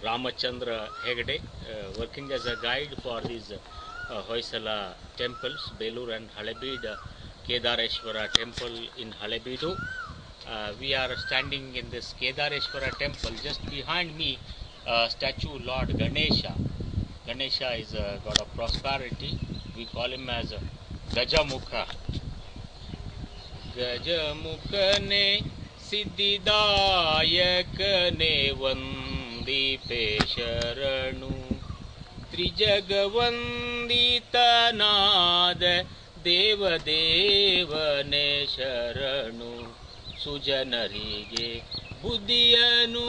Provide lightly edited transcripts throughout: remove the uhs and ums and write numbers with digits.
Ramachandra Hegde, working as a guide for these Hoysala temples, Belur and Halebid, Kedareshwara temple in Halebedu. We are standing in this Kedareshwara temple. Just behind me, statue Lord Ganesha. Ganesha is a god of prosperity. We call him as Gajamukha. ಗಜಮುಖನೆ ಸಿದ್ಧಿದಾಯಕನೆ ವಂದಿಪೆ ಶರಣು ತ್ರಿಜಗವಂದಿತನಾದ ದೇವದೇವನೆ ಶರಣು ಸುಜನರಿಗೆ ಬುದ್ಧಿಯನು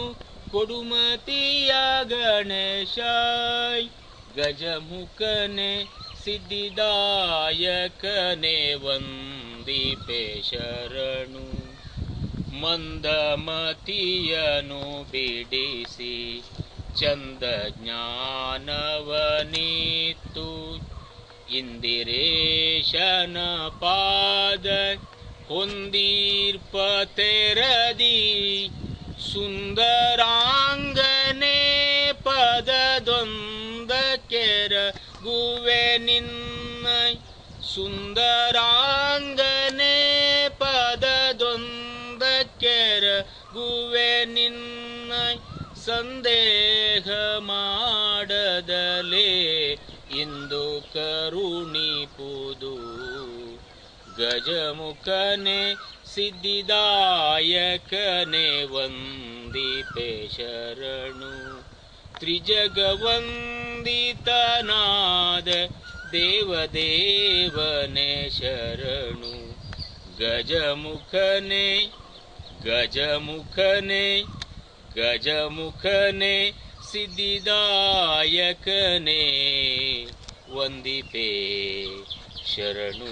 ಕೊಡುಮತಿಯ ಗಣೇಶಾಯ್ ಗಜಮುಖನೆ ಸಿದ್ಧಿದಾಯಕನೆ ವಂದಿಪೆ ಶರಣು ಮಂದಮತಿಯನು ಬಿಡಿಸಿ ಚಂದ ಜ್ಞಾನವನಿತ್ತು ಇಂದಿರೇಶನ ಪಾದ ಹೊಂದೀರ್ಪ ತೆರದಿ ಸುಂದರಾಂಗನೆ ಪದದೊಂದ ಕೆರಗುವೆ ನಿನ್ನ ಸುಂದರಾಂಗನೆ ಪದದೊಂದ ಕೆರಗುವೆ ನಿನ್ನ ಸಂದೇಹ ಮಾಡದಲೇ ಇಂದು ಕರುಣಿಪುದು ಗಜಮುಖನೆ ಸಿದ್ಧಿದಾಯಕನೆ ವಂದಿಪೆ ಶರಣು ತ್ರಿಜಗವಂದಿತನಾದ ದೇವದೇವನೆ ಶರಣು ಗಜಮುಖನೆ ಗಜಮುಖನೆ ಗಜಮುಖನೆ ಸಿದ್ಧಿದಾಯಕನೆ ವಂದಿಪೆ ಶರಣು.